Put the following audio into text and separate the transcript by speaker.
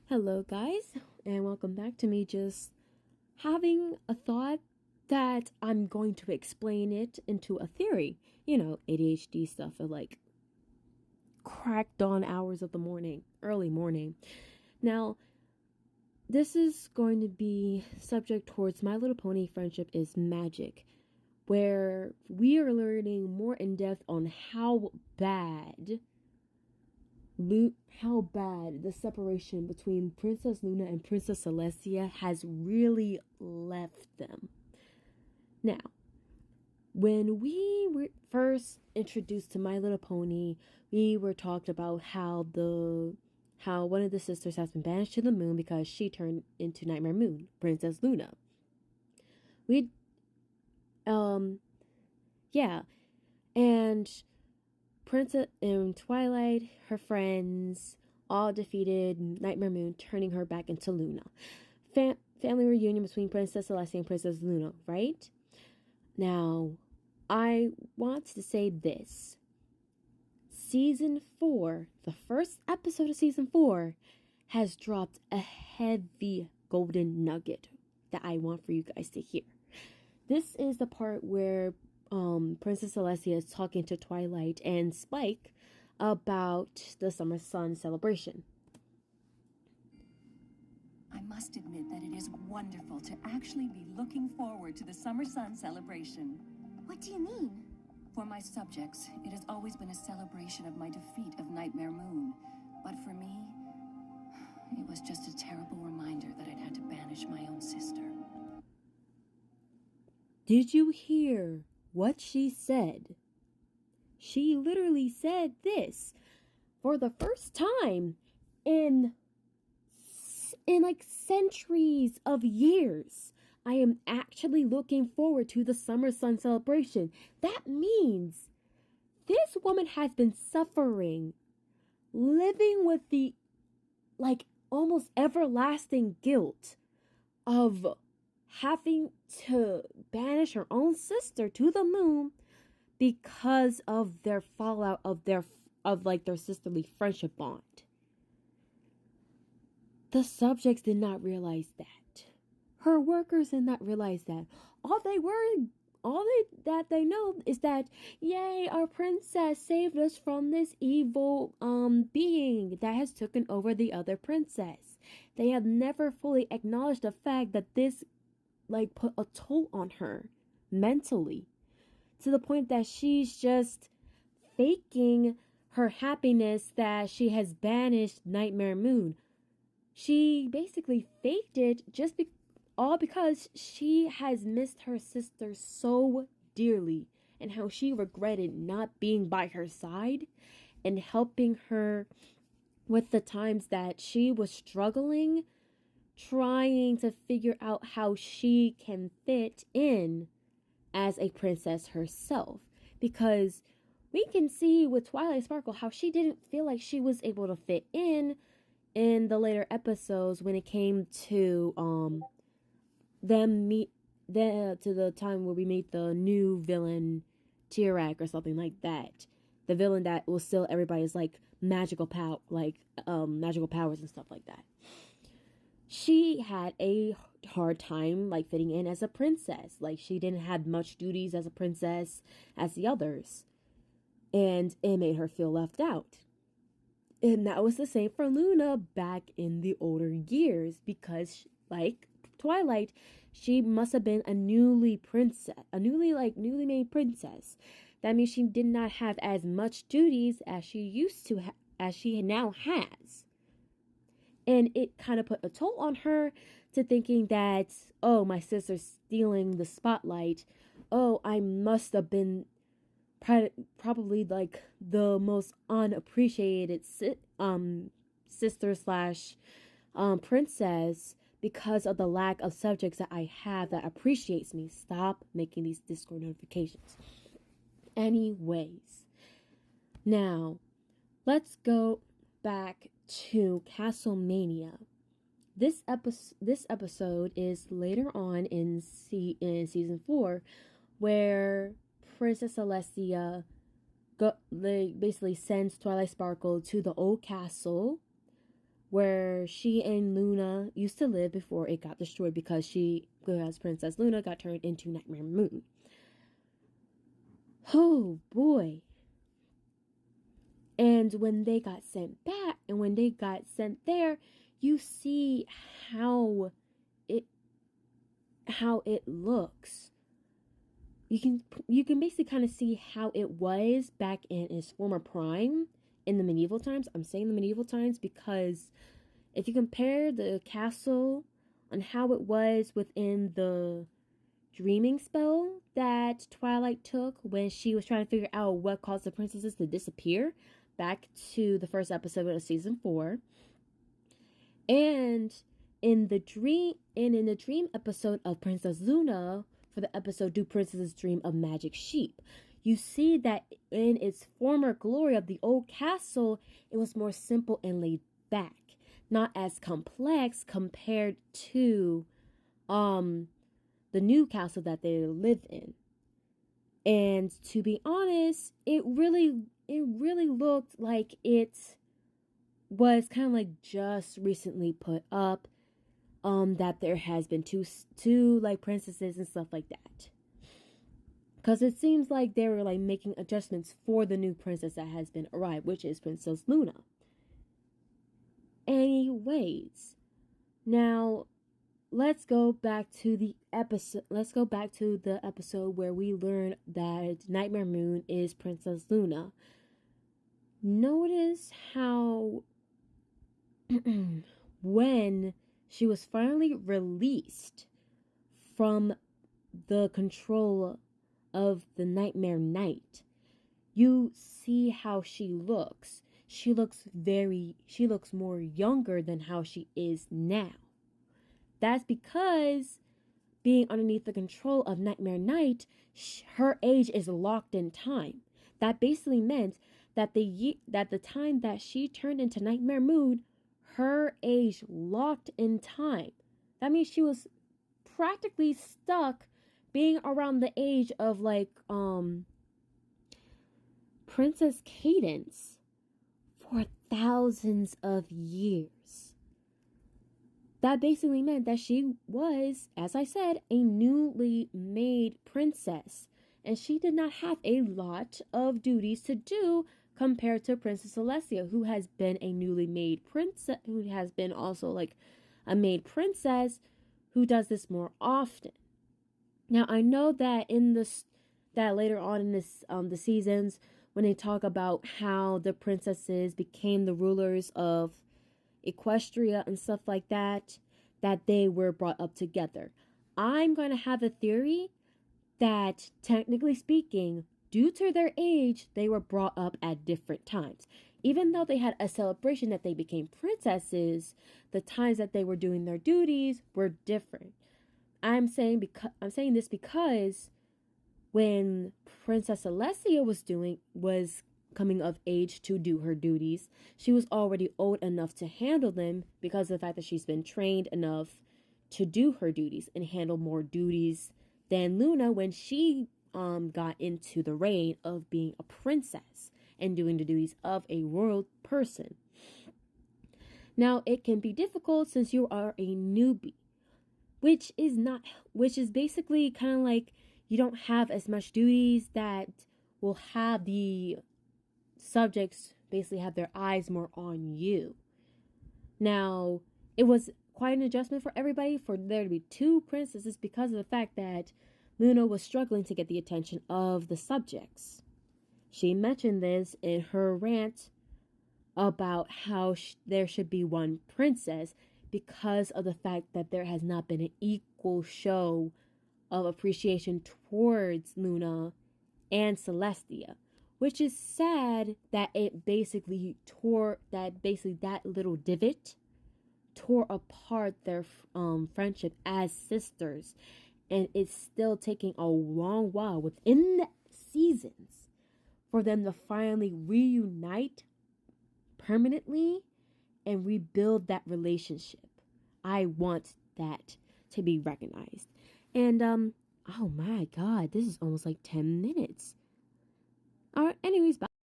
Speaker 1: Hello, guys, and welcome back to me just having a thought that I'm going to explain it into a theory. ADHD stuff at like crack dawn hours of the morning, early morning. Now, this is going to be subject towards My Little Pony Friendship is Magic, where we are learning more in depth on how bad the separation between Princess Luna and Princess Celestia has really left them. Now, when we were first introduced to My Little Pony, we were talked about how one of the sisters has been banished to the moon because she turned into Nightmare Moon, Princess Luna. And Princess in Twilight, her friends all defeated Nightmare Moon, turning her back into Luna. Family reunion between Princess Celestia and Princess Luna, right? Now, I want to say this. Season 4, the first episode of Season 4, has dropped a heavy golden nugget that I want for you guys to hear. This is the part where Princess Celestia is talking to Twilight and Spike about the Summer Sun celebration.
Speaker 2: I must admit that it is wonderful to actually be looking forward to the Summer Sun celebration.
Speaker 3: What do you mean?
Speaker 2: For my subjects, it has always been a celebration of my defeat of Nightmare Moon. But for me, it was just a terrible reminder that I'd had to banish my own sister.
Speaker 1: Did you hear what she said? She literally said this. For the first time in like centuries of years, I am actually looking forward to the Summer Sun celebration. That means this woman has been suffering, living with the almost everlasting guilt of having to banish her own sister to the moon because of their fallout of their sisterly friendship bond. The subjects did not realize that. Her workers did not realize that. All they know is that, yay, our princess saved us from this evil being that has taken over the other princess. They have never fully acknowledged the fact that this put a toll on her mentally, to the point that she's just faking her happiness that she has banished Nightmare Moon. She basically faked it all because she has missed her sister so dearly, and how she regretted not being by her side and helping her with the times that she was struggling, trying to figure out how she can fit in as a princess herself. Because we can see with Twilight Sparkle how she didn't feel like she was able to fit in the later episodes when it came to to the time where we meet the new villain Tirak or something like that. The villain that will steal everybody's magical powers and stuff like that. She had a hard time fitting in as a princess. She didn't have much duties as a princess as the others, and it made her feel left out. And that was the same for Luna back in the older years, because like Twilight, she must have been a newly made princess. That means she did not have as much duties as she used to as she now has. And it kind of put a toll on her, to thinking that, oh, my sister's stealing the spotlight. Oh, I must have been probably the most unappreciated sister slash princess, because of the lack of subjects that I have that appreciates me. Stop making these Discord notifications. Anyways, now let's go back to Castlemania. This episode is later on in season 4, where Princess Celestia basically sends Twilight Sparkle to the old castle where she and Luna used to live before it got destroyed because Princess Luna got turned into Nightmare Moon. Oh boy. And when they got sent back, and when they got sent there, you see how it looks. You can basically kind of see how it was back in its former prime in the medieval times. I'm saying the medieval times because if you compare the castle on how it was within the dreaming spell that Twilight took when she was trying to figure out what caused the princesses to disappear back to the first episode of season 4, and in the dream episode of Princess Luna for the episode Do Princesses Dream of Magic Sheep, you see that in its former glory of the old castle, it was more simple and laid back, not as complex compared to the new castle that they lived in. And to be honest, it really looked like it was kind of like just recently put up, that there has been two like princesses and stuff like that, because it seems like they were like making adjustments for the new princess that has been arrived, which is Princess Luna. Anyways, now let's go back to the episode where we learn that Nightmare Moon is Princess Luna. Notice how when she was finally released from the control of the Nightmare Knight, you see how she looks. She looks more younger than how she is now. That's because being underneath the control of Nightmare Knight, her age is locked in time. That basically meant that the time that she turned into Nightmare Moon, her age locked in time. That means she was practically stuck being around the age of like Princess Cadence for thousands of years. That basically meant that she was, as I said, a newly made princess, and she did not have a lot of duties to do compared to Princess Celestia, who has been a newly made princess, who has been also like a made princess, who does this more often. Now, I know that that later on in this the seasons, when they talk about how the princesses became the rulers of Equestria and stuff like that they were brought up together. I'm going to have a theory that, technically speaking, due to their age, they were brought up at different times. Even though they had a celebration that they became princesses, the times that they were doing their duties were different. I'm saying this because when Princess Celestia was coming of age to do her duties, she was already old enough to handle them because of the fact that she's been trained enough to do her duties and handle more duties than Luna when she got into the reign of being a princess and doing the duties of a royal person. Now, it can be difficult since you are a newbie, which is basically kind of like you don't have as much duties that will have the subjects basically have their eyes more on you. Now, it was quite an adjustment for everybody for there to be two princesses because of the fact that Luna was struggling to get the attention of the subjects. She mentioned this in her rant about how there should be one princess because of the fact that there has not been an equal show of appreciation towards Luna and Celestia, which is sad that that little divot tore apart their friendship as sisters, and it's still taking a long while within the seasons for them to finally reunite permanently and rebuild that relationship. I want that to be recognized. And oh my god, this is almost like 10 minutes. Alright, anyways, bye.